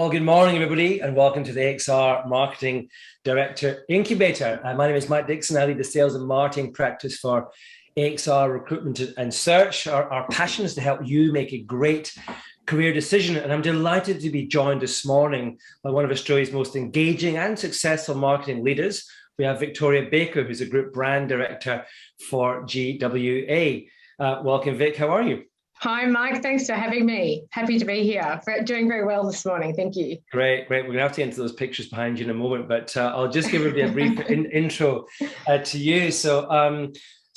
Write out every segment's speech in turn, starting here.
Well, good morning, everybody, and welcome to the XR Marketing Director Incubator. My name is Mike Dixon. I lead the sales and marketing practice for XR Recruitment and Search. Our passion is to help you make a great career decision, and I'm delighted to be joined this morning by one of Australia's most engaging and successful marketing leaders. We have Victoria Baker, who's a Group Brand Director for GWA. Welcome, Vic. How are you? Hi, Mike. Thanks for having me. Happy to be here. Doing very well this morning. Thank you. Great. We're going to have to get into those pictures behind you in a moment, but I'll just give a brief intro to you. So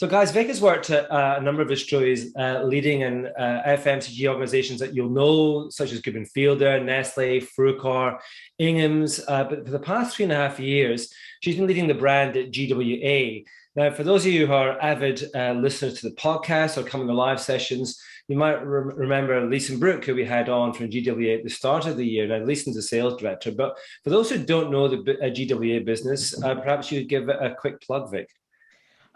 guys, Vic has worked at a number of Australia's leading and FMCG organisations that you'll know, such as Goodman Fielder, Nestle, Frucor, Ingham's. But for the past 3.5 years, she's been leading the brand at GWA. Now, for those of you who are avid listeners to the podcast or coming to live sessions, you might remember Leeson Brooke, who we had on from GWA at the start of the year. Now, Leeson's a sales director, but for those who don't know the GWA business, perhaps you'd give it a quick plug, Vic.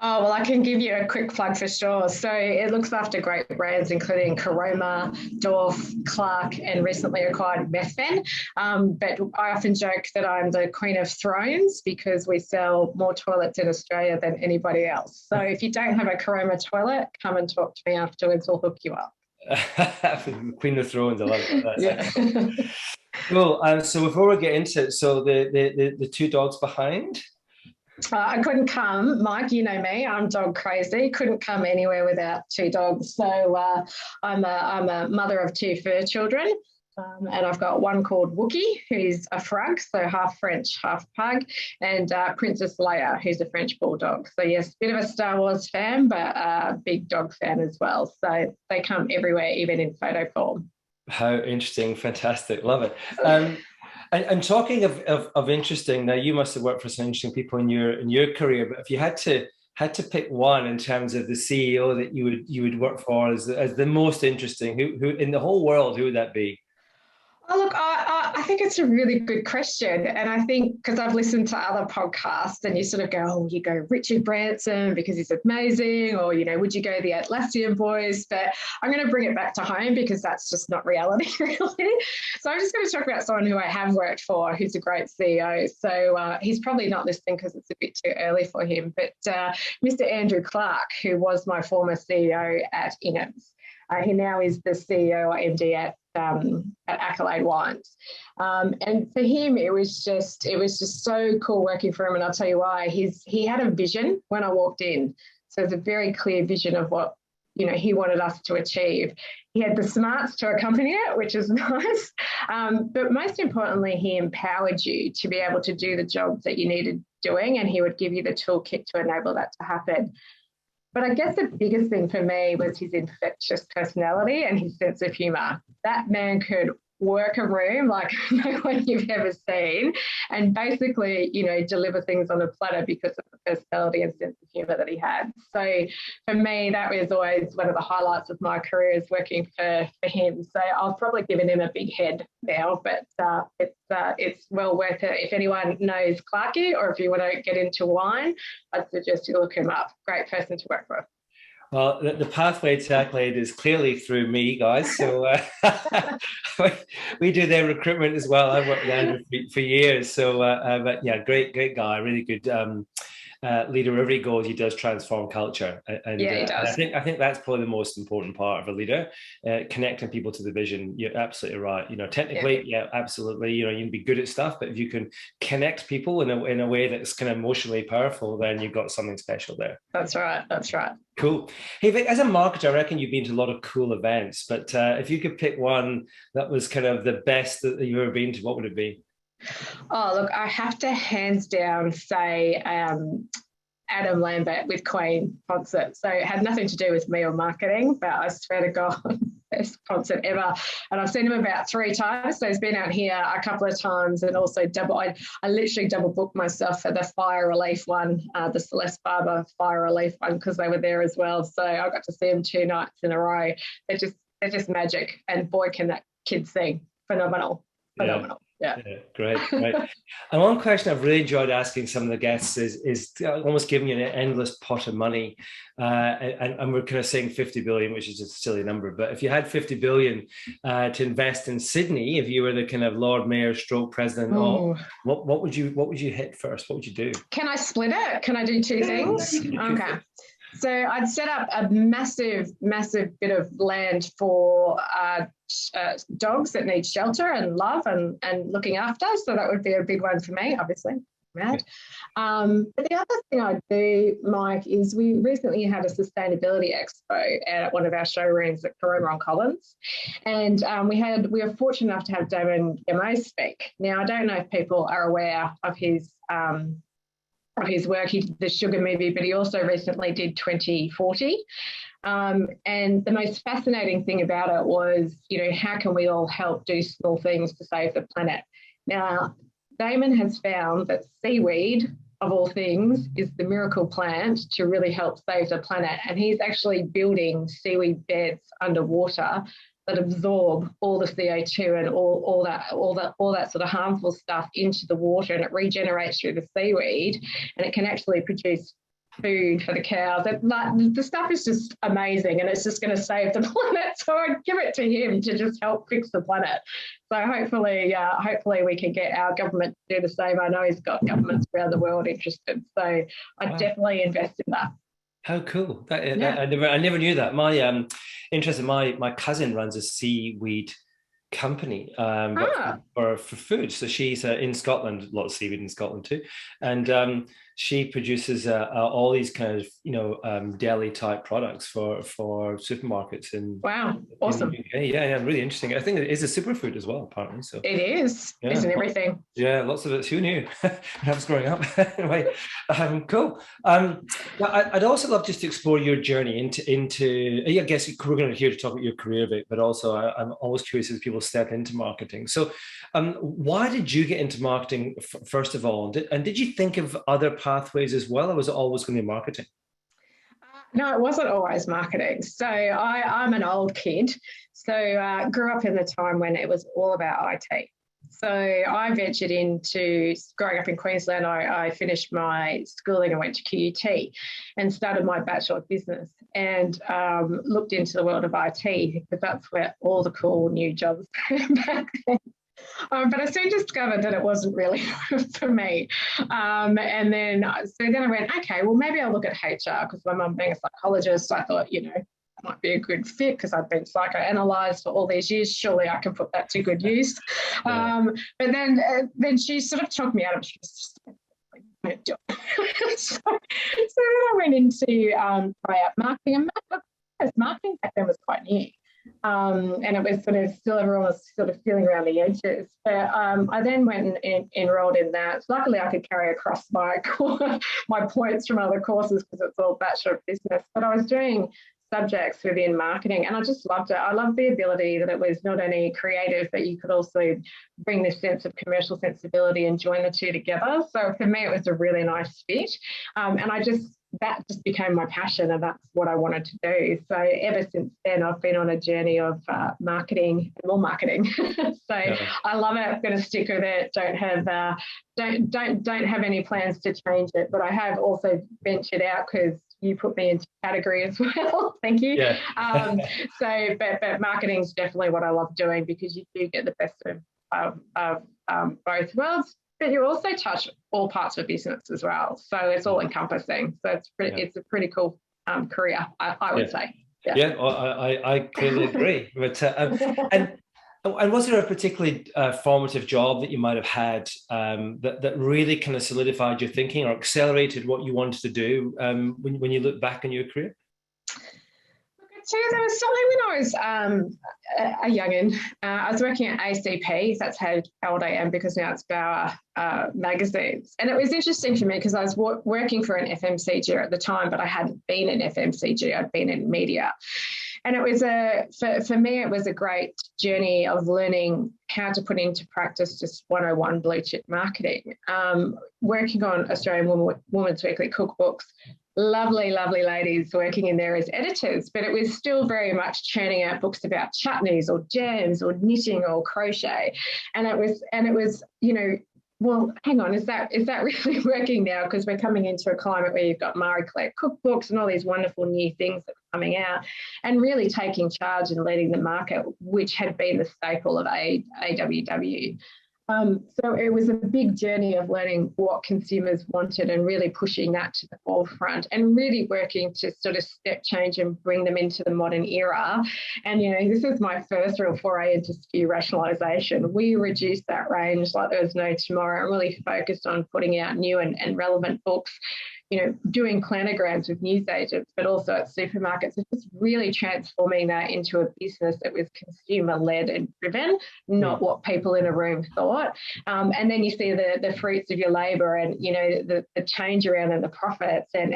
Oh, well, I can give you a quick plug for sure. So it looks after great brands, including Caroma, Dorf, Clark, and recently acquired Methven. But I often joke that I'm the Queen of Thrones because we sell more toilets in Australia than anybody else. So if you don't have a Caroma toilet, come and talk to me afterwards. We'll hook you up. Queen of Thrones, I love it. Yeah. Cool. So before we get into it, so the two dogs behind. I couldn't come, Mike, you know me, I'm dog crazy, couldn't come anywhere without two dogs. So I'm a mother of two fur children, and I've got one called Wookie, who's a frog, so half French, half pug, and Princess Leia, who's a French bulldog. So yes, bit of a Star Wars fan, but a big dog fan as well. So they come everywhere, even in photo form. How interesting, fantastic, love it. And talking of interesting, now you must have worked for some interesting people in your career, but if you had to pick one in terms of the CEO that you would work for as the most interesting, who in the whole world, who would that be? Oh, look, I think it's a really good question. And I think because I've listened to other podcasts and you sort of go, oh, you go Richard Branson because he's amazing, or, you know, would you go the Atlassian boys? But I'm going to bring it back to home because that's just not reality, really. So I'm just going to talk about someone who I have worked for, who's a great CEO. So he's probably not listening because it's a bit too early for him. But Mr. Andrew Clark, who was my former CEO at Ingham's. He now is the CEO or MD at Accolade Wines. And for him, it was just so cool working for him. And I'll tell you why. He had a vision when I walked in. So it's a very clear vision of what, you know, he wanted us to achieve. He had the smarts to accompany it, which is nice. But most importantly, he empowered you to be able to do the job that you needed doing, and he would give you the toolkit to enable that to happen. But I guess the biggest thing for me was his infectious personality and his sense of humour. That man could work a room like no one you've ever seen and basically, you know, deliver things on a platter because of the personality and sense of humour that he had. So for me, that was always one of the highlights of my career is working for him. So I've probably given him a big head now, but it's well worth it. If anyone knows Clarky or if you want to get into wine, I'd suggest you look him up. Great person to work for. Well, the pathway to Accolade is clearly through me, guys. So we do their recruitment as well. I've worked with Andrew for years. So, but yeah, great guy, really good leader. Wherever he goes, he does transform culture. And yeah, he does. I think that's probably the most important part of a leader, connecting people to the vision. You're absolutely right. You know, technically, yeah, absolutely. You know, you can be good at stuff, but if you can connect people in a way that's kind of emotionally powerful, then you've got something special there. That's right. That's right. Cool. Hey, Vic, as a marketer, I reckon you've been to a lot of cool events, but if you could pick one that was kind of the best that you've ever been to, what would it be? Oh, look, I have to hands down say Adam Lambert with Queen concert. So it had nothing to do with me or marketing, but I swear to God, best concert ever. And I've seen him about 3 times. So he's been out here a couple of times and also I literally double booked myself for the fire relief one, the Celeste Barber fire relief one, because they were there as well. So I got to see him 2 nights in a row. They're just magic. And boy, can that kid sing. Phenomenal. phenomenal. Yeah. Great. And one question I've really enjoyed asking some of the guests is almost giving you an endless pot of money. And we're kind of saying 50 billion, which is just a silly number. But if you had 50 billion to invest in Sydney, if you were the kind of Lord Mayor stroke president, what would you hit first? What would you do? Can I split it? Can I do two things? Okay. So I'd set up a massive bit of land for dogs that need shelter and love and looking after. So that would be a big one for me, obviously. Mad. But the other thing I do, Mike, is we recently had a sustainability expo at one of our showrooms at Corona Collins, and we were fortunate enough to have Damon GWA speak. Now I don't know if people are aware of his work. He did the Sugar movie, but he also recently did 2040. And the most fascinating thing about it was, how can we all help do small things to save the planet? Now, Damon has found that seaweed, of all things, is the miracle plant to really help save the planet. And he's actually building seaweed beds underwater that absorb all the CO2 and all that sort of harmful stuff into the water, and it regenerates through the seaweed, and it can actually produce food for the cows. The stuff is just amazing, and it's just going to save the planet. So I'd give it to him to just help fix the planet. So hopefully we can get our government to do the same. I know he's got governments around the world interested. So I'd definitely invest in that. How cool! I never knew that. My cousin runs a seaweed company for food. So she's in Scotland, a lot of seaweed in Scotland too, and she produces all these kind of deli type products for supermarkets in awesome. In the UK. Yeah, really interesting. I think it is a superfood as well, apparently. So it is, isn't everything? Yeah, lots of it. Who knew? When I was growing up. Anyway, cool. I'd also love just to explore your journey into. I guess we're going to here to talk about your career, Vic, but also I'm always curious as people step into marketing. So, why did you get into marketing first of all? And did you think of other pathways as well, or was it always going to be marketing? No, it wasn't always marketing. So I'm an old kid. So grew up in the time when it was all about IT. So I ventured into growing up in Queensland. I finished my schooling and went to QUT and started my Bachelor of Business and looked into the world of IT because that's where all the cool new jobs came back then. But I soon discovered that it wasn't really for me. And then I went, okay, well, maybe I'll look at HR because my mum being a psychologist, I thought, might be a good fit because I've been psychoanalyzed for all these years. Surely I can put that to good use. Yeah. But then she sort of talked me out of it. She was just so then I went into try out marketing. And marketing back then was quite new. And it was sort of still everyone was sort of feeling around the edges. But I then went and enrolled in that. So luckily, I could carry across my points from other courses because it's all Bachelor of Business. But I was doing subjects within marketing, and I just loved it. I loved the ability that it was not only creative, but you could also bring this sense of commercial sensibility and join the two together. So for me, it was a really nice fit, and that just became my passion, and that's what I wanted to do. So ever since then, I've been on a journey of marketing and more marketing. I love it. I'm going to stick with it. Don't have any plans to change it, but I have also ventured out because you put me into category as well. Thank you. Yeah. But marketing is definitely what I love doing because you do get the best of both worlds. But you also touch all parts of business as well. So it's all encompassing. So it's a pretty cool career, I would say. Yeah, I clearly agree. But and was there a particularly formative job that you might have had that really kind of solidified your thinking or accelerated what you wanted to do when you look back on your career? So there was something when I was a youngin'. I was working at ACP. That's how old I am because now it's Bauer magazines. And it was interesting for me because I was working for an FMCG at the time, but I hadn't been in FMCG. I'd been in media. And it was for me, it was a great journey of learning how to put into practice just 101 blue chip marketing. Working on Australian Women's Weekly cookbooks, lovely, lovely ladies working in there as editors, but it was still very much churning out books about chutneys or jams or knitting or crochet. And it was, well, hang on, is that really working now? Because we're coming into a climate where you've got Marie Claire cookbooks and all these wonderful new things that are coming out, and really taking charge and leading the market, which had been the staple of AWW. So it was a big journey of learning what consumers wanted and really pushing that to the forefront and really working to sort of step change and bring them into the modern era. And, this is my first real foray into SKU rationalisation. We reduced that range like there was no tomorrow and really focused on putting out new and relevant books, doing planograms with newsagents, but also at supermarkets. It's just really transforming that into a business that was consumer-led and driven, not what people in a room thought. And then you see the fruits of your labour and, the change around and the profits and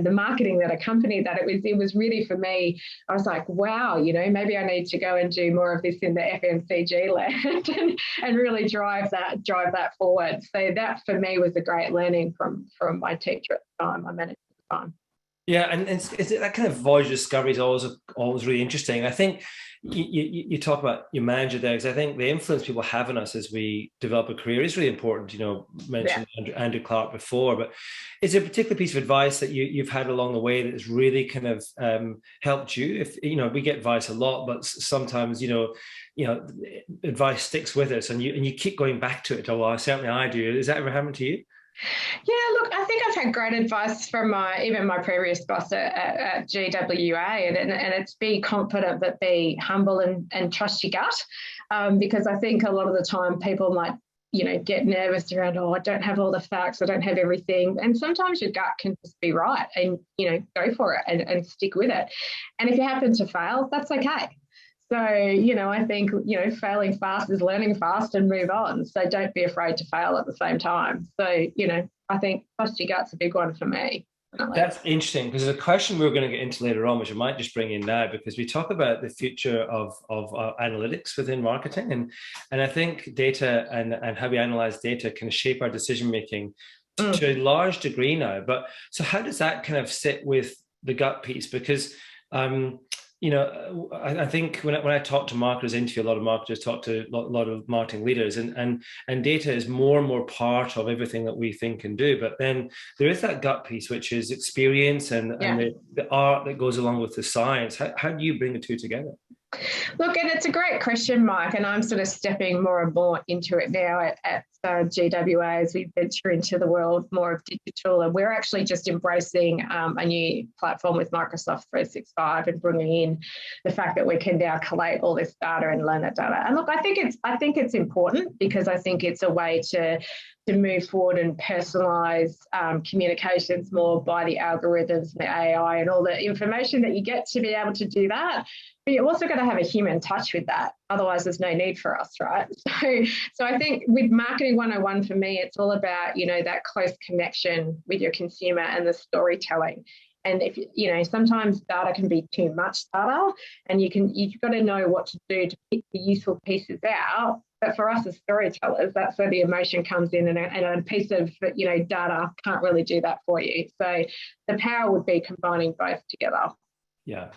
the marketing that accompanied that. It was really, for me, I was like, wow, maybe I need to go and do more of this in the FMCG land and really drive that forward. So that, for me, was a great learning from my teacher at the time, my manager at the time. Yeah, and it's that kind of voyage discovery is always really interesting. I think you talk about your manager there, because I think the influence people have on us as we develop a career is really important. Mentioned Andrew Clark before, but is there a particular piece of advice that you've had along the way that has really kind of helped you? If we get advice a lot, but sometimes advice sticks with us, and you keep going back to it. Oh, well, certainly I do. Has that ever happened to you? Yeah, look, I think I've had great advice from even my previous boss at GWA, and it's be confident but be humble and trust your gut, because I think a lot of the time people might get nervous around, I don't have all the facts, I don't have everything, and sometimes your gut can just be right, and go for it and stick with it. And if you happen to fail, that's okay. So, I think, failing fast is learning fast and move on. So don't be afraid to fail at the same time. So, I think trust your gut's a big one for me. That's interesting, because there's a question we're going to get into later on, which I might just bring in now, because we talk about the future of analytics within marketing. And I think data and how we analyze data can shape our decision-making to a large degree now. But so how does that kind of sit with the gut piece? Because I think when I talk to marketers, interview a lot of marketers, talk to a lot of marketing leaders, and data is more and more part of everything that we think and do. But then there is that gut piece, which is experience and the art that goes along with the science. How do you bring the two together? Look, and it's a great question, Mike, and I'm sort of stepping more and more into it now at GWA as we venture into the world more of digital, and we're actually just embracing a new platform with Microsoft 365 and bringing in the fact that we can now collate all this data and learn that data. And look, I think it's important, because I think it's a way to move forward and personalise communications more by the algorithms, the AI, and all the information that you get to be able to do that. But you're also going to have a human touch with that. Otherwise, there's no need for us, right? So I think with Marketing 101, for me, it's all about, that close connection with your consumer and the storytelling. And if sometimes data can be too much data, and you've got to know what to do to pick the useful pieces out. But for us as storytellers, that's where the emotion comes in, and a piece of data can't really do that for you. So the power would be combining both together. Yeah.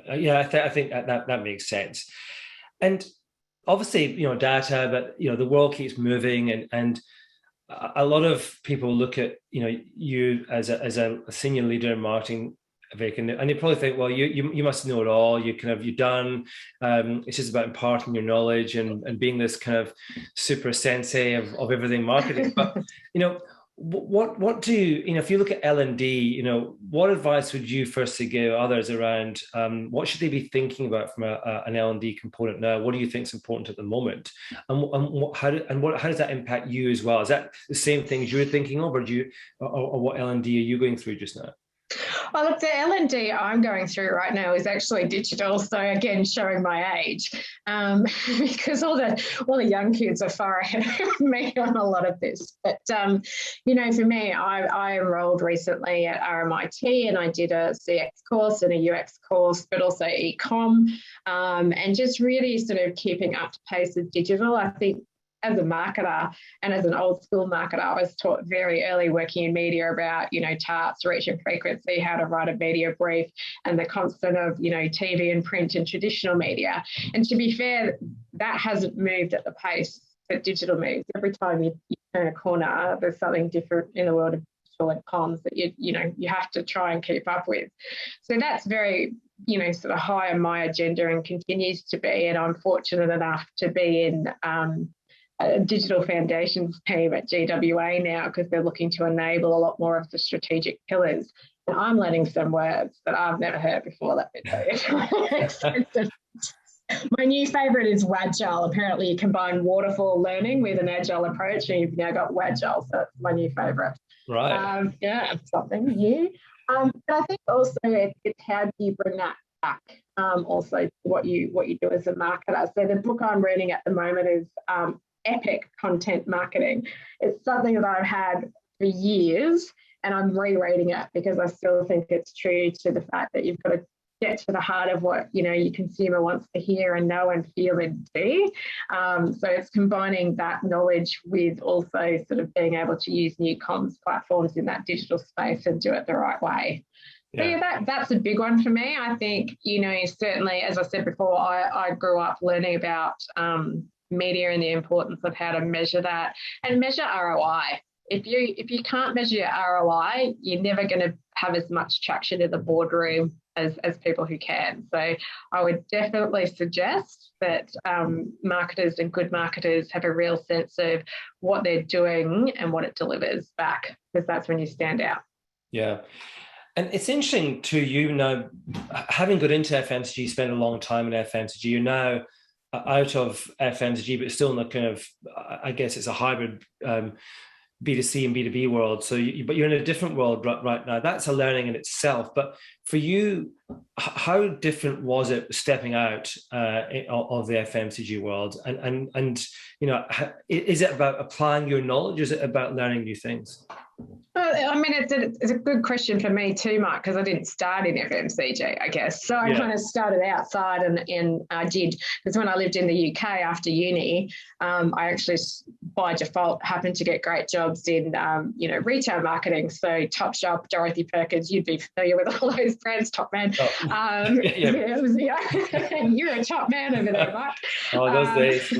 I think that makes sense. And obviously, data, but the world keeps moving, and a lot of people look at you as a senior leader in marketing, Vic, and they probably think, well, you must know it all. You're done. It's just about imparting your knowledge and being this kind of super sensei of everything marketing. But what do you if you look at L&D, what advice would you firstly give others around what should they be thinking about from an L&D component now? What do you think is important at the moment, and how does that impact you as well? Is that the same things you're thinking of, or what L&D are you going through just now? Well, look, the L&D I'm going through right now is actually digital. So again, showing my age, because all the young kids are far ahead of me on a lot of this. But for me, I enrolled recently at RMIT, and I did a CX course and a UX course, but also e-com, and just really sort of keeping up to pace with digital. I think as a marketer and as an old school marketer, I was taught very early working in media about, targets, reach and frequency, how to write a media brief, and the constant of, TV and print and traditional media. And to be fair, that hasn't moved at the pace that digital moves. Every time you turn a corner, there's something different in the world of digital and comms that you have to try and keep up with. So that's very, sort of high on my agenda and continues to be. And I'm fortunate enough to be in a digital foundations team at GWA now, because they're looking to enable a lot more of the strategic pillars. And I'm learning some words that I've never heard before, let me tell you. My new favourite is Wagile. Apparently you combine waterfall learning with an agile approach, and you've now got Wagile. So that's my new favourite. Right. Yeah, something new. But I think also it's how do you bring that back also to what you do as a marketer. So the book I'm reading at the moment is Epic Content Marketing. It's something that I've had for years, and I'm rereading it because I still think it's true to the fact that you've got to get to the heart of what your consumer wants to hear and know and feel and see. So it's combining that knowledge with also sort of being able to use new comms platforms in that digital space and do it the right way. Yeah. So yeah, that's a big one for me. I think, certainly, as I said before, I grew up learning about media and the importance of how to measure that and measure ROI. If you can't measure your ROI, you're never going to have as much traction in the boardroom as people who can. So I would definitely suggest that marketers and good marketers have a real sense of what they're doing and what it delivers back, because that's when you stand out. Yeah. And it's interesting to now, having got into FMCG, spent a long time in FMCG, you're now out of FMCG, but still in the kind of, I guess it's a hybrid B2C and B2B world. So, but you're in a different world right now. That's a learning in itself. But for you, how different was it stepping out of the FMCG world? And is it about applying your knowledge? Or is it about learning new things? Well, I mean, it's a good question for me too, Mark, because I didn't start in FMCG, I guess. So I kind of started outside and I did, because when I lived in the UK after uni, I actually by default happened to get great jobs in, retail marketing. So Topshop, Dorothy Perkins, you'd be familiar with all those brands, Top Man. You're a top man over there, Mark. Oh, those days,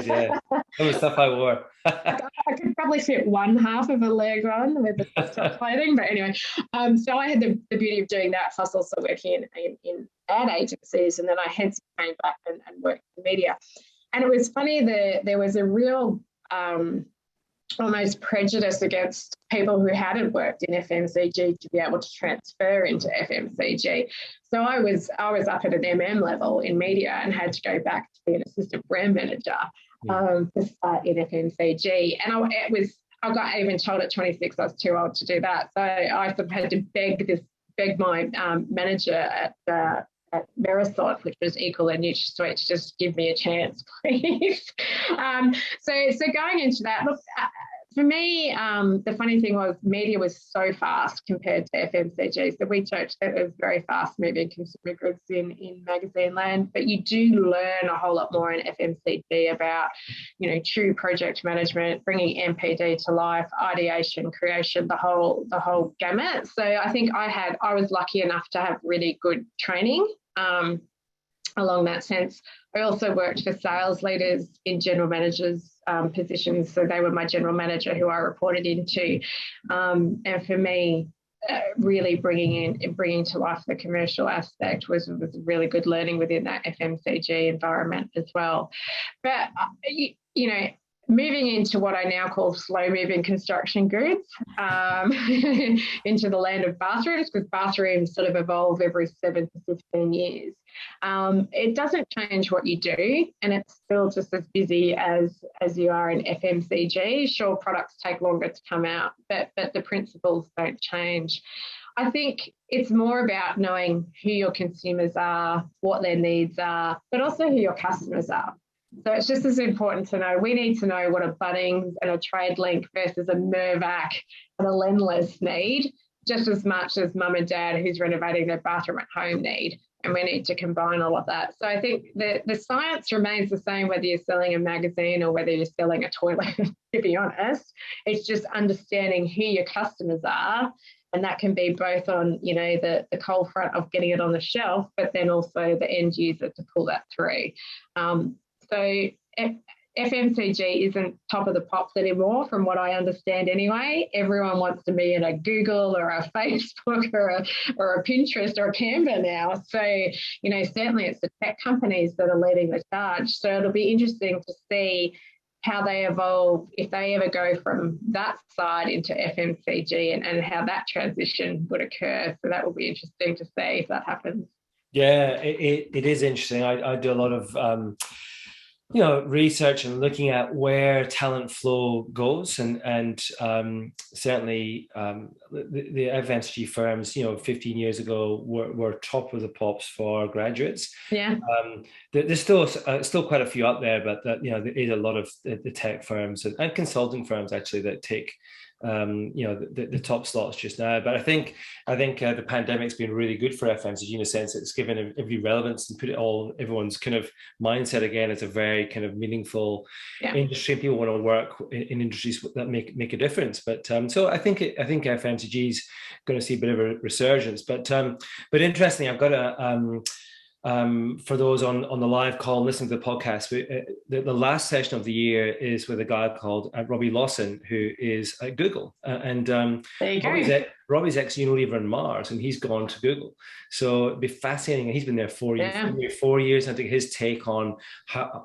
yeah. That was stuff I wore. I could probably fit one half of a leg on with the top clothing, but anyway. So I had the beauty of doing that, plus also working in ad agencies, and then I hence came back and worked in media. And it was funny, there was a real almost prejudice against people who hadn't worked in FMCG to be able to transfer into FMCG. So I was up at an MM level in media and had to go back to be an assistant brand manager to start in FMCG. And I got even told at 26 I was too old to do that. So I sort of had to beg my manager at Verisont, which was Equal and NutraSweet, to just give me a chance, please. So going into that, look, for me, the funny thing was media was so fast compared to FMCG. So we joked that it was very fast moving consumer goods in magazine land, but you do learn a whole lot more in FMCG about, true project management, bringing MPD to life, ideation, creation, the whole gamut. So I think I was lucky enough to have really good training along that sense. I also worked for sales leaders in general managers positions. So they were my general manager who I reported into. And for me, really bringing to life the commercial aspect was really good learning within that FMCG environment as well. But, moving into what I now call slow-moving construction goods, into the land of bathrooms, because bathrooms sort of evolve every 7 to 15 years. It doesn't change what you do, and it's still just as busy as you are in FMCG. Sure, products take longer to come out, but the principles don't change. I think it's more about knowing who your consumers are, what their needs are, but also who your customers are. So it's just as important to know, we need to know what a Bunnings and a TradeLink versus a Mirvac and a Lendlease need, just as much as mum and dad who's renovating their bathroom at home need. and we need to combine all of that. So I think the science remains the same, whether you're selling a magazine or whether you're selling a toilet, to be honest. It's just understanding who your customers are, and that can be both on, you know, the cold front of getting it on the shelf, but then also the end user to pull that through. So FMCG isn't top of the pops anymore, from what I understand anyway. Everyone wants to be in a Google or a Facebook or a Pinterest or a Canva now. So, you know, certainly it's the tech companies that are leading the charge. So it'll be interesting to see how they evolve, if they ever go from that side into FMCG, and how that transition would occur. So that will be interesting to see if that happens. Yeah, it is interesting. I do a lot of you know, research and looking at where talent flow goes, and certainly the FMCG firms, you know, 15 years ago were top of the pops for graduates. Yeah. There's still quite a few out there, but you know, there is a lot of the tech firms and consulting firms actually that take you know, the top slots just now. But I think the pandemic's been really good for FMCG in a sense. It's given every relevance and put it all everyone's kind of mindset again as a very kind of meaningful industry. People want to work in industries that make a difference. But so I think FMCG is going to see a bit of a resurgence. But interestingly, I've got a for those on the live call and listening to the podcast, the last session of the year is with a guy called Robbie Lawson, who is at Google. Robbie's ex-Unilever and Mars, and he's gone to Google. So it'd be fascinating. He's been there 4 years, 4 years. I think his take on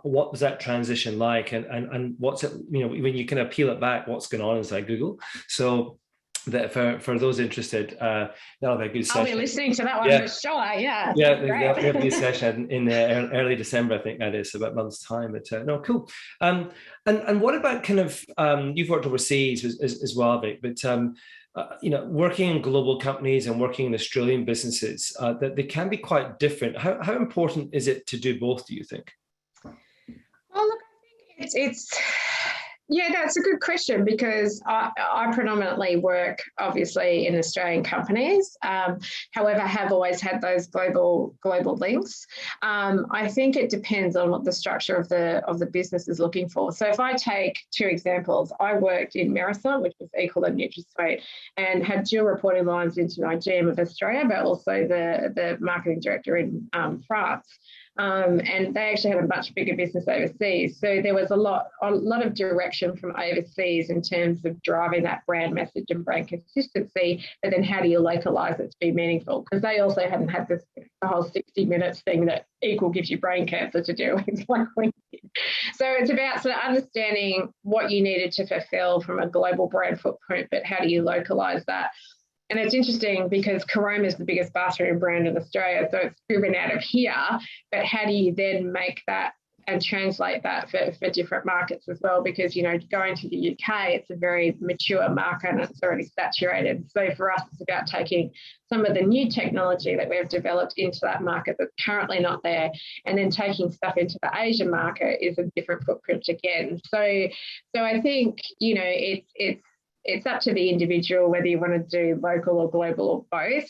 what was that transition like, and what's it, you know, when you kind of peel it back, what's going on inside Google. So that for those interested, that'll be a good session. I'll be listening to that one for sure. Yeah. There'll be a good session in early December, I think that is, about a month's time. But no, cool. And what about kind of you've worked overseas as well, Vic, but you know, working in global companies and working in Australian businesses, that they can be quite different. How important is it to do both, do you think? Well, look, I think it's yeah, that's a good question, because I predominantly work obviously in Australian companies. However, I have always had those global links. I think it depends on what the structure of the business is looking for. So if I take two examples, I worked in Marathon, which was Equal and NutraSweet, and had dual reporting lines into my GM of Australia, but also the marketing director in France. And they actually had a much bigger business overseas. So there was a lot of direction from overseas in terms of driving that brand message and brand consistency, but then how do you localize it to be meaningful? Because they also hadn't had the whole 60 minutes thing that Equal gives you brain cancer to do. So it's about sort of understanding what you needed to fulfill from a global brand footprint, but how do you localize that? And it's interesting because Caroma is the biggest bathroom brand in Australia, so it's driven out of here. But how do you then make that and translate that for different markets as well? Because, you know, going to the UK, it's a very mature market and it's already saturated. So for us, it's about taking some of the new technology that we've developed into that market that's currently not there, and then taking stuff into the Asian market is a different footprint again. So I think, you know, it's up to the individual whether you want to do local or global or both.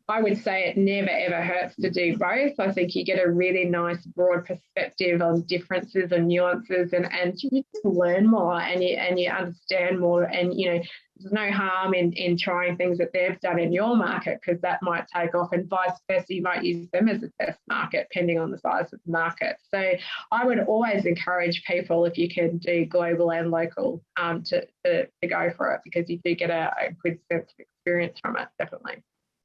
I would say it never, ever hurts to do both. I think you get a really nice broad perspective on differences and nuances, and you just learn more and you understand more. And, you know, there's no harm in trying things that they've done in your market, because that might take off, and vice versa, you might use them as a test market depending on the size of the market. So I would always encourage people, if you can do global and local, to go for it, because you do get a good sense of experience from it, definitely.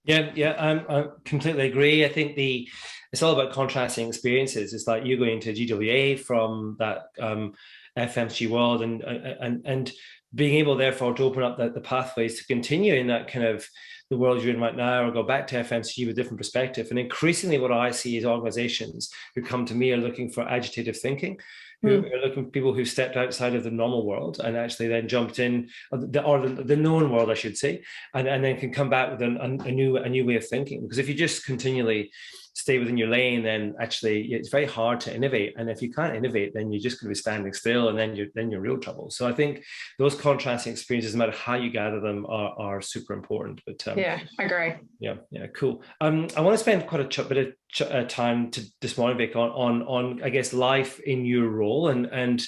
Yeah, I completely agree. I think it's all about contrasting experiences. It's like you going to GWA from that FMCG world, and being able, therefore, to open up the pathways to continue in that kind of the world you're in right now, or go back to FMCG with a different perspective. And increasingly, what I see is organizations who come to me are looking for agitative thinking, who are looking for people who've stepped outside of the normal world and actually then jumped in, or the known world, I should say, and then can come back with a new way of thinking. Because if you just continually stay within your lane, then actually it's very hard to innovate. And if you can't innovate, then you're just going to be standing still, and then you're real trouble. So I think those contrasting experiences, no matter how you gather them, are super important. But yeah, I agree. Yeah, cool. I want to spend quite a bit of time this morning, Vic, on I guess life in your role, and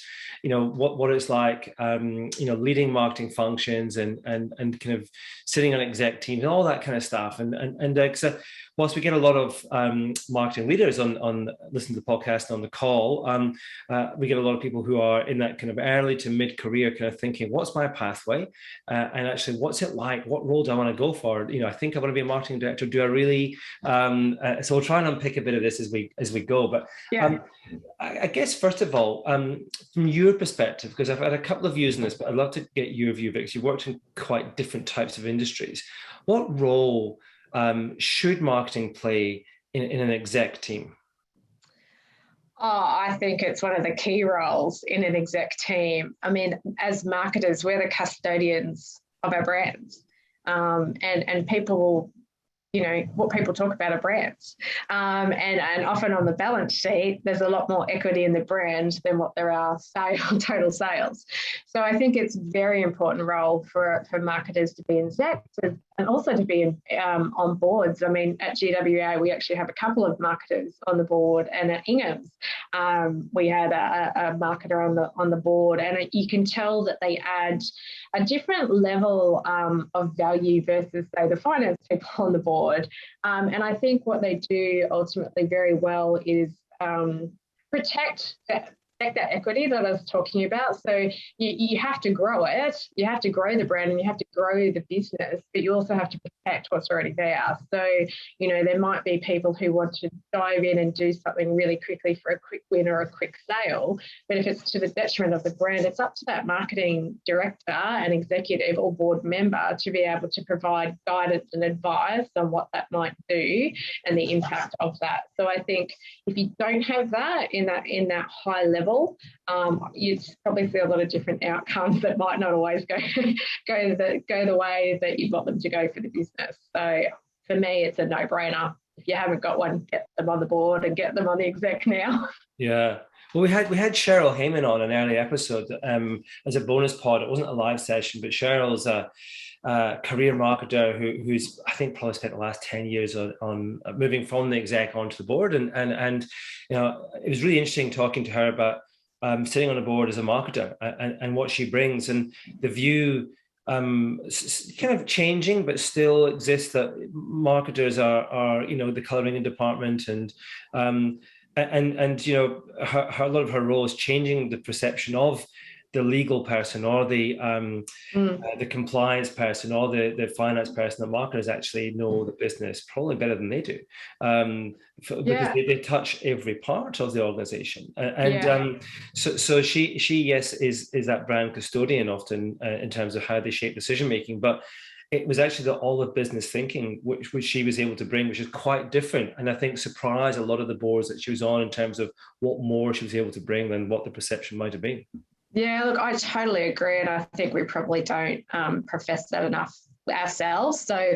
what it's like, leading marketing functions and kind of sitting on exec teams and all that kind of stuff. And so whilst we get a lot of marketing leaders on listen to the podcast and on the call, we get a lot of people who are in that kind of early to mid-career kind of thinking, what's my pathway? And actually, what's it like? What role do I want to go for? I think I want to be a marketing director. Do I really? So we'll try and unpick a bit of this as we go. But yeah. I guess, first of all, from your perspective, because I've had a couple of views on this, but I'd love to get your view, Vic. You've worked in quite different types of industries. What role should marketing play in an exec team? Oh, I think it's one of the key roles in an exec team. I mean, as marketers, we're the custodians of our brands, and people, what people talk about are brands, and often on the balance sheet, there's a lot more equity in the brand than what there are total sales. So I think it's a very important role for marketers to be in execs and also to be on boards. I mean, at GWA, we actually have a couple of marketers on the board, and at Ingham's, we had a marketer on the board, and you can tell that they add a different level of value versus, say, the finance people on the board. And I think what they do ultimately very well is protect that equity that I was talking about. So you have to grow it, you have to grow the brand, and you have to grow the business, but you also have to protect what's already there. So, there might be people who want to dive in and do something really quickly for a quick win or a quick sale, but if it's to the detriment of the brand, it's up to that marketing director and executive or board member to be able to provide guidance and advice on what that might do and the impact of that. So I think if you don't have that in that high level, you'd probably see a lot of different outcomes that might not always go the way that you'd want them to go for the business. So for me, it's a no-brainer. If you haven't got one, get them on the board and get them on the exec now. Yeah. Well, we had Cheryl Heyman on an early episode as a bonus pod. It wasn't a live session, but Cheryl's a career marketer who's I think probably spent the last 10 years on moving from the exec onto the board, and it was really interesting talking to her about sitting on a board as a marketer and what she brings, and the view kind of changing but still exists that marketers are the coloring department, and a lot of her role is changing the perception of the legal person or the compliance person or the finance person. The marketers actually know the business probably better than they do, because they touch every part of the organization. So she yes is that brand custodian often in terms of how they shape decision making, but it was actually all of business thinking which she was able to bring, which is quite different, and I think surprised a lot of the boards that she was on in terms of what more she was able to bring than what the perception might have been. Yeah, look, I totally agree. And I think we probably don't profess that enough ourselves. So,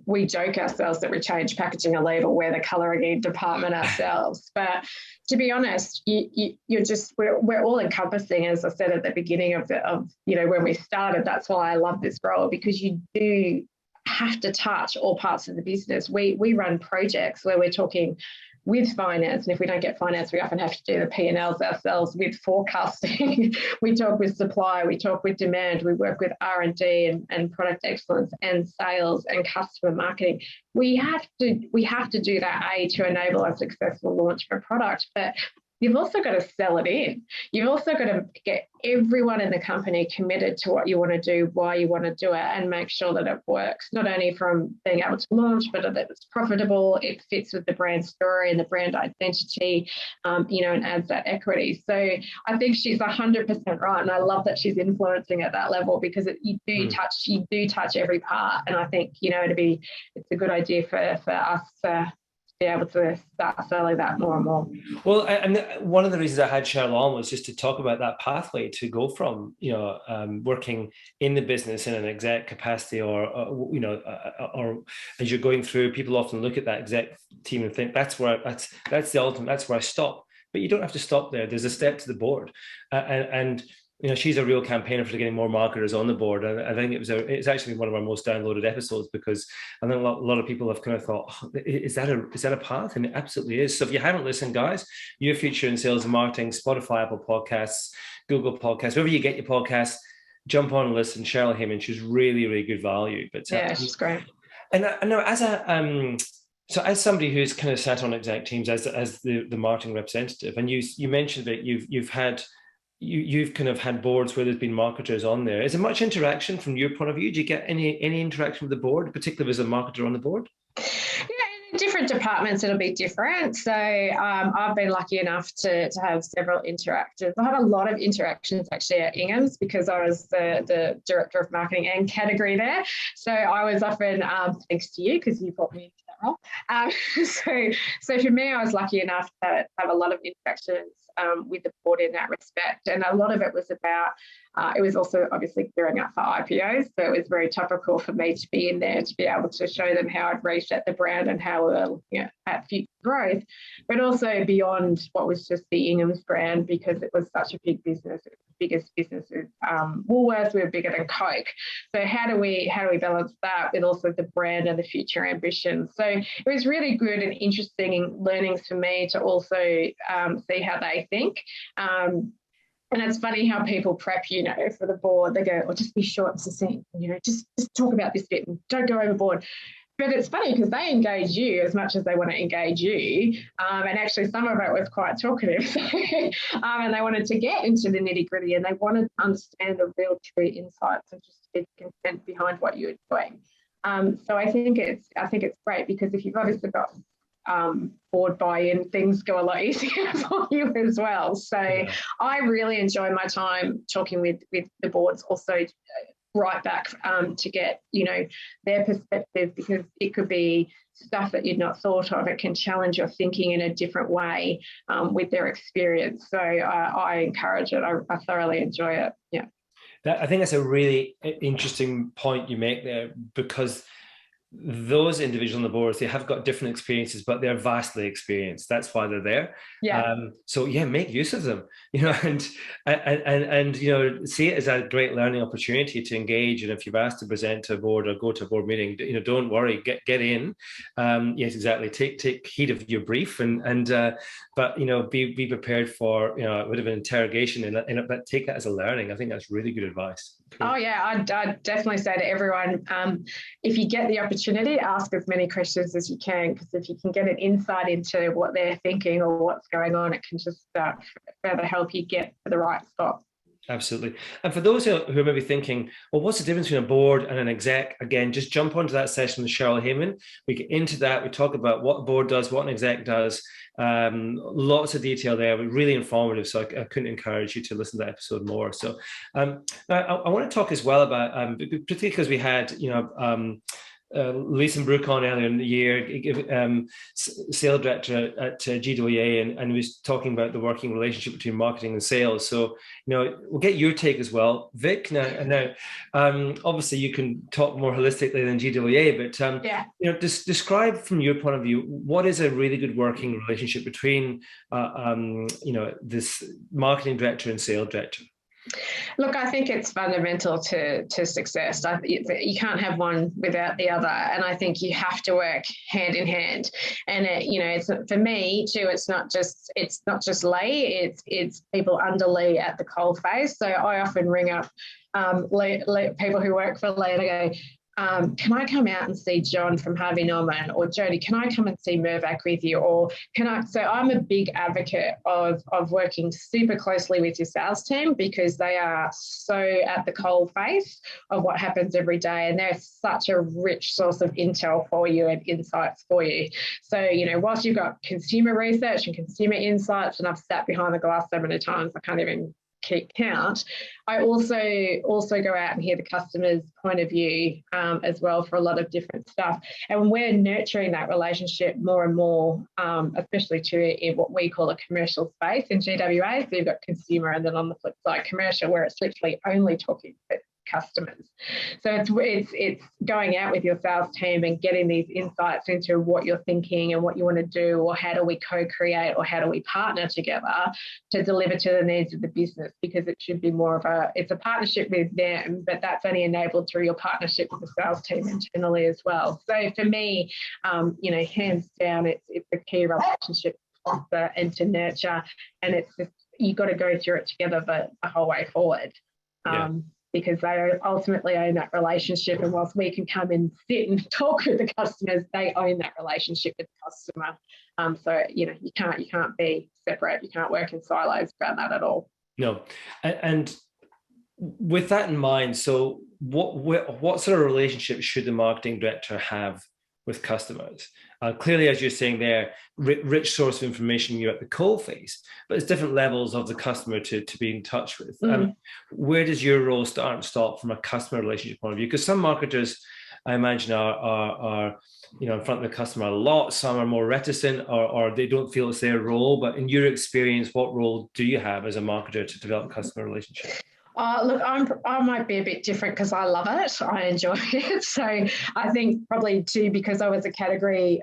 we joke ourselves that we change packaging a label, we're the colouring department ourselves. But to be honest, we're all encompassing, as I said at the beginning of when we started. That's why I love this role, because you do have to touch all parts of the business. We run projects where we're talking with finance, and if we don't get finance, we often have to do the P&Ls ourselves with forecasting. We talk with supply, we talk with demand, we work with R&D and product excellence and sales and customer marketing. We have to do that, to enable a successful launch of a product, but you've also got to sell it in. You've also got to get everyone in the company committed to what you want to do, why you want to do it, and make sure that it works, not only from being able to launch, but that it's profitable, it fits with the brand story and the brand identity, and adds that equity. So I think she's 100% right, and I love that she's influencing at that level, because you do touch every part. And I think, it's a good idea for us be able to start selling that more and more. Well, and one of the reasons I had Cheryl on was just to talk about that pathway to go from, working in the business in an exec capacity, or as you're going through, people often look at that exec team and think that's the ultimate, that's where I stop. But you don't have to stop there. There's a step to the board, and she's a real campaigner for getting more marketers on the board. And I think it's actually one of our most downloaded episodes, because I think a lot of people have kind of thought, oh, is that a path? And it absolutely is. So if you haven't listened, guys, Your Future in Sales and Marketing, Spotify, Apple Podcasts, Google Podcasts, wherever you get your podcasts, jump on and listen. Cheryl Heyman, she's really, really good value. But yeah, she's great. And I know so as somebody who's kind of sat on exec teams as the marketing representative, and you mentioned that you've kind of had boards where there's been marketers on there. Is there much interaction from your point of view? Do you get any interaction with the board, particularly as a marketer on the board? Yeah, in different departments it'll be different. So I've been lucky enough to have several interactions. I had a lot of interactions actually at Ingham's, because I was the director of marketing and category there. So I was often, thanks to you, because you brought me into that role. So for me, I was lucky enough to have a lot of interactions with the board in that respect. And a lot of it was about, it was also obviously gearing up for IPOs. So it was very topical for me to be in there to be able to show them how I'd reset the brand and how we're looking at future growth, but also beyond what was just the Ingham's brand, because it was such a big business. It was the biggest businesses. Woolworths, we were bigger than Coke. So how do we balance that with also the brand and the future ambitions? So it was really good and interesting learnings for me to also see how they think. And it's funny how people prep, for the board. They go, just be short and succinct, just talk about this bit and don't go overboard. But it's funny because they engage you as much as they want to engage you. And actually some of it was quite talkative. And they wanted to get into the nitty gritty, and they wanted to understand the real true insights and just the consent behind what you're doing. So I think it's great, because if you've obviously got board buy-in, things go a lot easier for you as well. So yeah. I really enjoy my time talking with the boards, also right back to get their perspective, because it could be stuff that you'd not thought of. It can challenge your thinking in a different way with their experience. So I encourage it. I thoroughly enjoy it. Yeah, I think that's a really interesting point you make there, because those individuals on the boards, they have got different experiences, but they're vastly experienced. That's why they're there. Yeah. So yeah, make use of them, and see it as a great learning opportunity to engage. And if you've asked to present to a board or go to a board meeting, don't worry, get in. Yes, exactly. Take heed of your brief, but be prepared for a bit of an interrogation, but take that as a learning. I think that's really good advice. Cool. Oh yeah, I'd definitely say to everyone, if you get the opportunity, ask as many questions as you can, because if you can get an insight into what they're thinking or what's going on, it can just further help you get to the right spot. Absolutely. And for those who are maybe thinking, well, what's the difference between a board and an exec? Again, just jump onto that session with Cheryl Heyman. We get into that. We talk about what a board does, what an exec does. Lots of detail there, but really informative. So I couldn't encourage you to listen to that episode more. So now I want to talk as well about, particularly because we had, Lisa Brook on earlier in the year, sales director at GWA, and was talking about the working relationship between marketing and sales. So, we'll get your take as well, Vic. Now, obviously you can talk more holistically than GWA, but describe from your point of view, what is a really good working relationship between, this marketing director and sales director? Look, I think it's fundamental to success. You can't have one without the other, and I think you have to work hand in hand. And it's for me too. It's not just Lee. It's people under Lee at the coalface. So I often ring up people who work for Lee and I go, can I come out and see John from Harvey Norman, or Jody, can I come and see Mirvac with you? Or so I'm a big advocate of working super closely with your sales team, because they are so at the coal face of what happens every day. And they're such a rich source of intel for you and insights for you. So, whilst you've got consumer research and consumer insights, and I've sat behind the glass so many times, I can't even keep count. I also go out and hear the customer's point of view as well for a lot of different stuff. And we're nurturing that relationship more and more, especially in what we call a commercial space in GWA. So you've got consumer, and then on the flip side, commercial, where it's literally only talking to customers. So it's going out with your sales team and getting these insights into what you're thinking and what you want to do, or how do we co-create, or how do we partner together to deliver to the needs of the business, because it should be more of it's a partnership with them, but that's only enabled through your partnership with the sales team internally as well. So for me, hands down, it's a key relationship and to nurture, and it's just, you got to go through it together the whole way forward. Because they ultimately own that relationship. And whilst we can come and sit and talk with the customers, they own that relationship with the customer. So, you can't be separate. You can't work in silos around that at all. No. And with that in mind, so what sort of relationship should the marketing director have with customers? Clearly, as you're saying there, rich source of information, you're at the coalface, but it's different levels of the customer to be in touch with. Where does your role start and stop from a customer relationship point of view? Because some marketers, I imagine, are in front of the customer a lot. Some are more reticent, or they don't feel it's their role. But in your experience, what role do you have as a marketer to develop customer relationship? Look, I might be a bit different because I love it. I enjoy it. So I think probably too, because I was a category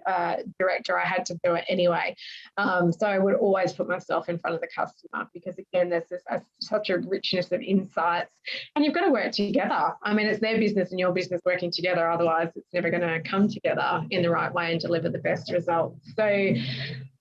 director, I had to do it anyway. So I would always put myself in front of the customer, because again, there's such a richness of insights, and you've got to work together. I mean, it's their business and your business working together. Otherwise, it's never going to come together in the right way and deliver the best results. So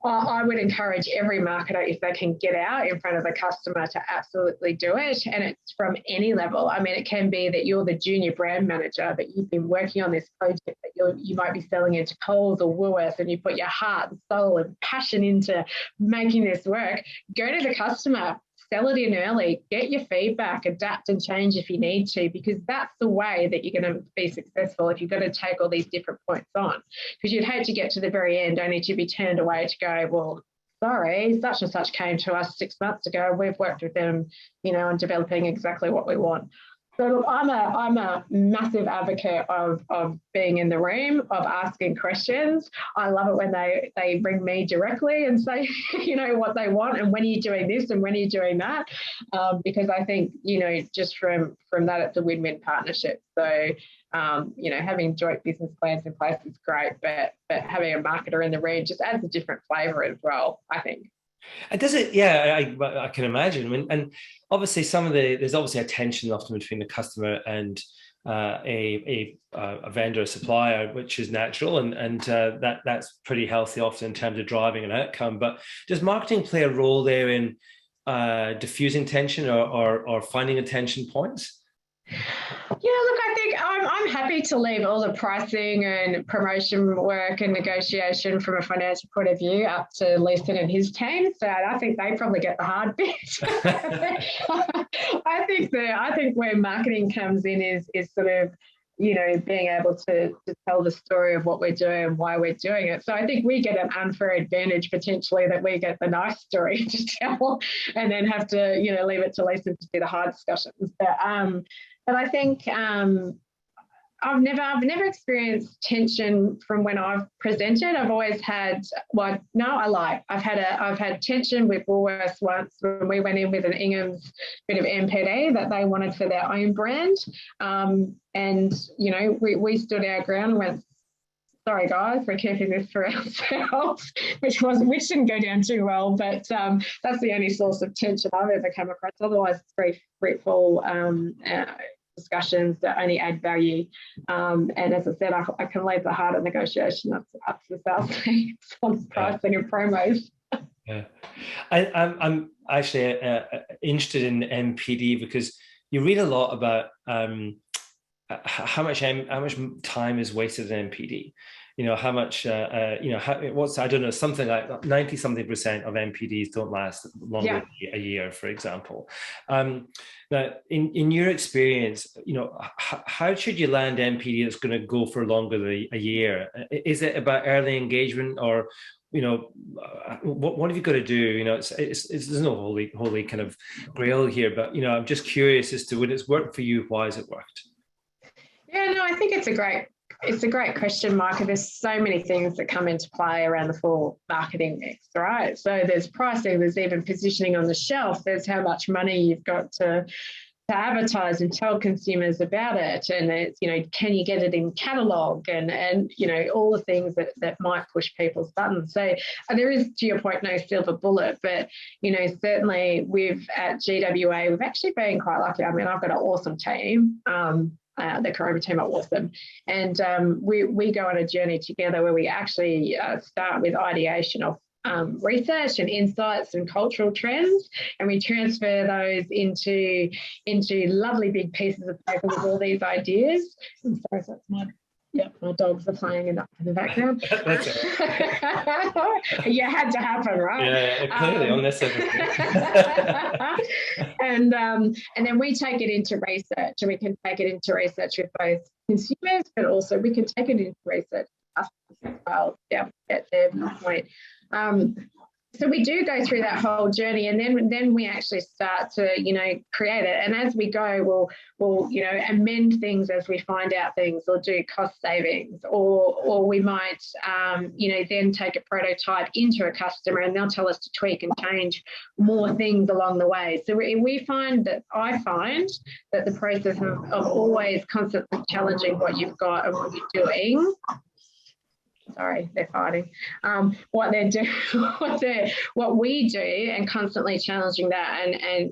I would encourage every marketer, if they can get out in front of the customer, to absolutely do it. And it's from any level. I mean, it can be that you're the junior brand manager, but you've been working on this project that you might be selling into Coles or Woolworths, and you put your heart and soul and passion into making this work. Go to the customer, sell it in early, get your feedback, adapt and change if you need to, because that's the way that you're going to be successful if you've got to take all these different points on. Because you'd hate to get to the very end only to be turned away to go, well, sorry, such and such came to us 6 months ago. We've worked with them, on developing exactly what we want. So look, I'm a massive advocate of being in the room, of asking questions. I love it when they bring me directly and say, what they want, and when are you doing this and when are you doing that? Because I think, just from that, it's a win-win partnership. So, having joint business plans in place is great, but having a marketer in the room just adds a different flavour as well, I think. And does it? Yeah, I can imagine. And obviously, there's obviously a tension often between the customer and a vendor, a supplier, which is natural, and that's pretty healthy often in terms of driving an outcome. But does marketing play a role there in diffusing tension or finding attention points? Yeah, look, I think I'm happy to leave all the pricing and promotion work and negotiation from a financial point of view up to Leeson and his team. So I think they probably get the hard bit. I think where marketing comes in is sort of, being able to tell the story of what we're doing and why we're doing it. So I think we get an unfair advantage potentially, that we get the nice story to tell and then have to, leave it to Leeson to do the hard discussions. But I think I've never experienced tension from when I've presented. I've always had, I've had tension with Woolworths once when we went in with an Ingham's bit of MPD that they wanted for their own brand. And, we stood our ground and went, sorry guys, we're keeping this for ourselves, which didn't go down too well, but that's the only source of tension I've ever come across. Otherwise, it's very fruitful discussions that only add value. And as I said, I can leave the harder negotiation up to the sales team on pricing and promos. Yeah, I'm actually interested in MPD because you read a lot about how much time is wasted in MPD. How much, I don't know, something like 90-something% of MPDs don't last longer than a year, for example. Now, in your experience, how should you land MPD that's going to go for longer than a year? Is it about early engagement, or what have you got to do? There's no holy kind of grail here, but I'm just curious as to when it's worked for you, why has it worked? Yeah, no, I think it's a great question, Micah. There's so many things that come into play around the full marketing mix, right? So there's pricing, there's even positioning on the shelf, there's how much money you've got to advertise and tell consumers about it, and it's, can you get it in catalogue, and all the things that might push people's buttons. So there is, to your point, no silver bullet, but certainly at GWA we've actually been quite lucky. I mean, I've got an awesome team. The Coroma team are awesome, and we go on a journey together where we actually start with ideation of research and insights and cultural trends, and we transfer those into lovely big pieces of paper with all these ideas. I'm sorry, so that's my dogs are playing in the background. That's it. You had to happen, right? Yeah, clearly on this episode. And then we take it into research, and we can take it into research with both consumers, but also we can take it into research with customers as well. Yeah, at their point. So we do go through that whole journey, and then we actually start to create it. And as we go, we'll amend things as we find out things, or do cost savings, or we might then take a prototype into a customer, and they'll tell us to tweak and change more things along the way. So I find that the process of always constantly challenging what you've got and what you're doing. Sorry, they're fighting. What we do, and constantly challenging that, and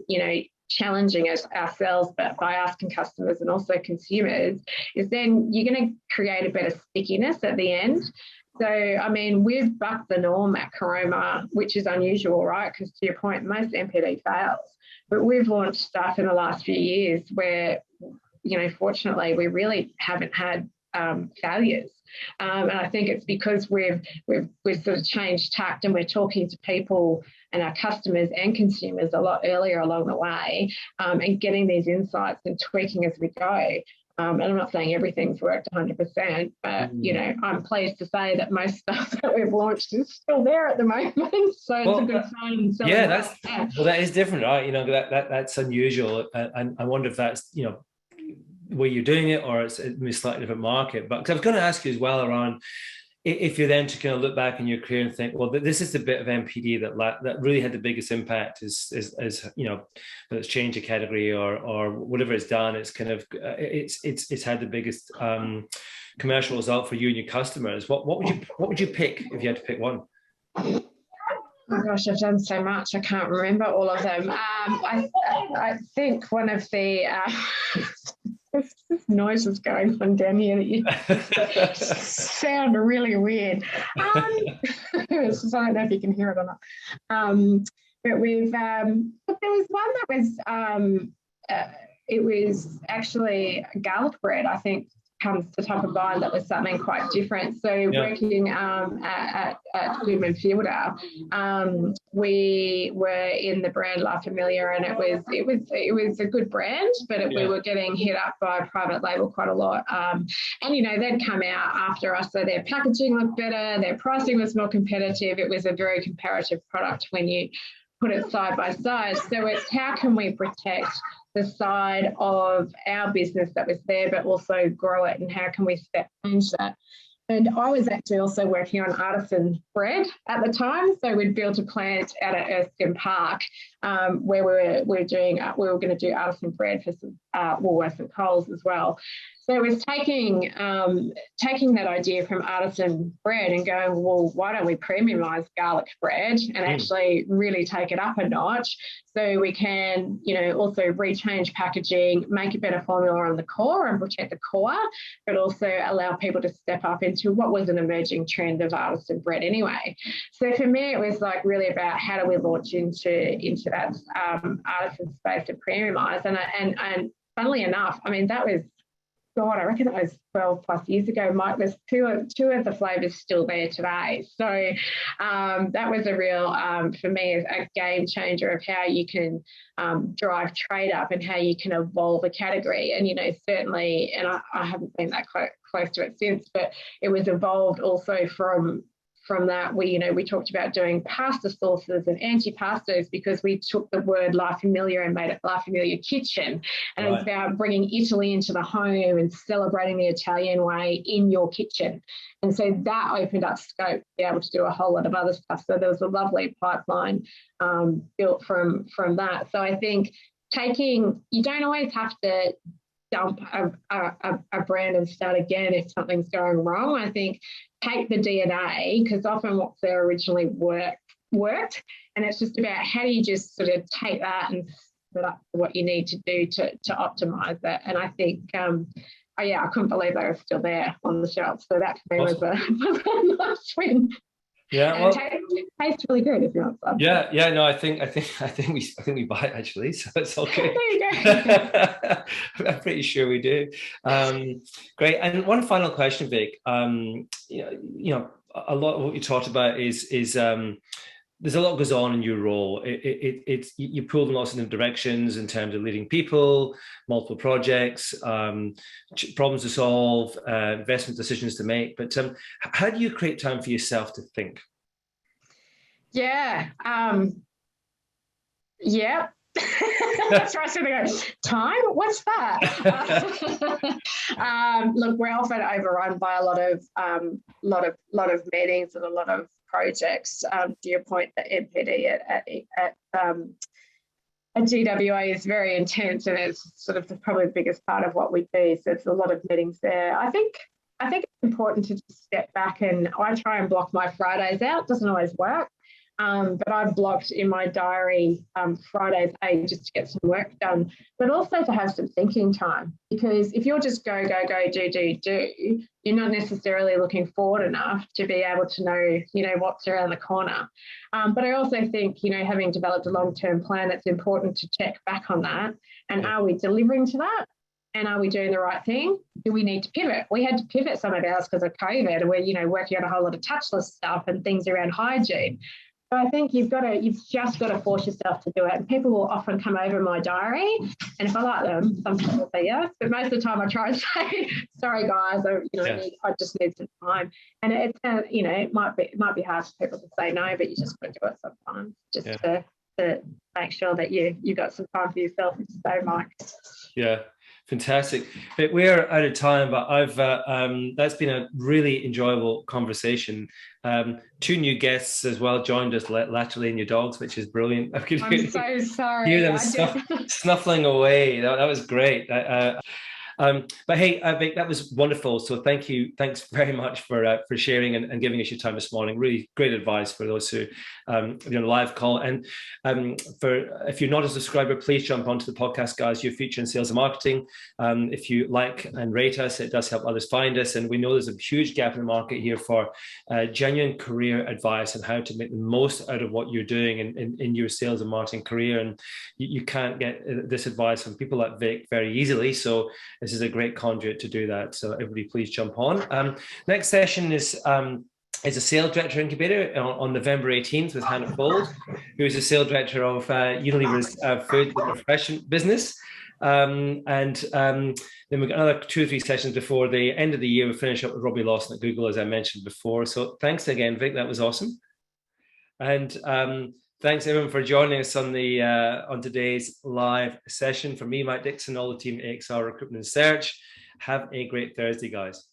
challenging ourselves, but by asking customers and also consumers, is then you're going to create a better stickiness at the end. So, I mean, we've bucked the norm at Coroma, which is unusual, right? Because to your point, most MPD fails. But we've launched stuff in the last few years where, fortunately, we really haven't had failures. And I think it's because we've sort of changed tact, and we're talking to people and our customers and consumers a lot earlier along the way, and getting these insights and tweaking as we go. And I'm not saying everything's worked 100%, but I'm pleased to say that most stuff that we've launched is still there at the moment. So it's a good sign. That is different, right? That's unusual, and I wonder if that's where you're doing it, or it's a slightly different market. But because I was going to ask you as well around, if you're then to kind of look back in your career and think, well, this is the bit of MPD that really had the biggest impact, is whether it's change a category or whatever it's done, it's kind of it's had the biggest commercial result for you and your customers. What would you pick if you had to pick one? Oh my gosh, I've done so much, I can't remember all of them. I think one of the this noise is going on down here that you sound really weird. So I don't know if you can hear it or not. But we've but there was one that was it was actually garlic bread, I think, comes to top of mind. That was something quite different. So working at Goodman Fielder, we were in the brand La Familia, and it was a good brand, but we were getting hit up by private label quite a lot. And they'd come out after us, so their packaging looked better, their pricing was more competitive. It was a very comparative product when you put it side by side. So it's how can we protect the side of our business that was there, but also grow it, and how can we change that? And I was actually also working on artisan bread at the time. So we'd built a plant out at Erskine Park where we were going to do artisan bread for some Woolworths and Coles as well. So it was taking that idea from artisan bread and going, well, why don't we premiumise garlic bread and actually really take it up a notch, so we can, also rechange packaging, make a better formula on the core and protect the core, but also allow people to step up into what was an emerging trend of artisan bread anyway. So for me, it was like really about how do we launch into that artisan space to premiumise, and funnily enough, I mean, that was, God, I reckon that was 12 plus years ago. Mike, there's two of the flavours still there today. So that was a real, for me, a game changer of how you can drive trade up and how you can evolve a category. And, certainly, and I haven't been that close to it since, but it was evolved also from from that, we talked about doing pasta sauces and antipastos because we took the word La Familia and made it La Familia Kitchen. And It's about bringing Italy into the home and celebrating the Italian way in your kitchen. And so that opened up scope to be able to do a whole lot of other stuff. So there was a lovely pipeline built from that. So I think you don't always have to dump a brand and start again if something's going wrong. I think take the DNA, because often what's there originally worked, and it's just about how do you just sort of take that and set up what you need to do to optimize that. And I think I couldn't believe they were still there on the shelf. So that for me was a nice win. Yeah, well, it tastes really good if you want some. Yeah. No, I think we buy it actually, so it's okay. There you go. I'm pretty sure we do. Great. And one final question, Vic. You know, a lot of what you talked about is there's a lot goes on in your role. It's you pulled in lots of different directions in terms of leading people, multiple projects, problems to solve, investment decisions to make. But how do you create time for yourself to think? Yeah. That's right. So they go, time? What's that? Look, we're often overrun by a lot of meetings and a lot of projects. To your point, the NPD at GWA is very intense, and it's sort of probably the biggest part of what we do. So it's a lot of meetings there. I think it's important to just step back, and I try and block my Fridays out. Doesn't always work. But I've blocked in my diary Fridays, just to get some work done, but also to have some thinking time. Because if you're just go, do, you're not necessarily looking forward enough to be able to know, what's around the corner. But I also think, having developed a long-term plan, it's important to check back on that. And are we delivering to that? And are we doing the right thing? Do we need to pivot? We had to pivot some of ours because of COVID, and we're, working on a whole lot of touchless stuff and things around hygiene. So I think you've just got to force yourself to do it. And people will often come over my diary, and if I like them, some people will say yes, but most of the time I try and say, sorry guys, I just need some time. And it's it might be hard for people to say no, but you just got to do it sometimes, just to make sure that you got some time for yourself, which is so Mike. Yeah. Fantastic. But we're out of time, but I've that's been a really enjoyable conversation. 2 new guests as well joined us laterally in your dogs, which is brilliant. I'm so sorry. Hear them snuffling away. That was great. But hey, Vic, that was wonderful. So thanks very much for sharing and giving us your time this morning. Really great advice for those who on the live call. And if you're not a subscriber, please jump onto the podcast, guys. Your future in sales and marketing. If you like and rate us, it does help others find us. And we know there's a huge gap in the market here for genuine career advice and how to make the most out of what you're doing in your sales and marketing career. And you can't get this advice from people like Vic very easily. So this is a great conduit to do that. So everybody please jump on. Next session is a sales director incubator on November 18th with Hannah Fold, who is a sales director of Unilever's food and refreshment business. Then we've got another 2 or 3 sessions before the end of the year. We'll finish up with Robbie Lawson at Google, as I mentioned before. So thanks again, Vic. That was awesome. And thanks everyone for joining us on today's live session. For me, Mike Dixon, all the team at AXR Recruitment and Search. Have a great Thursday, guys.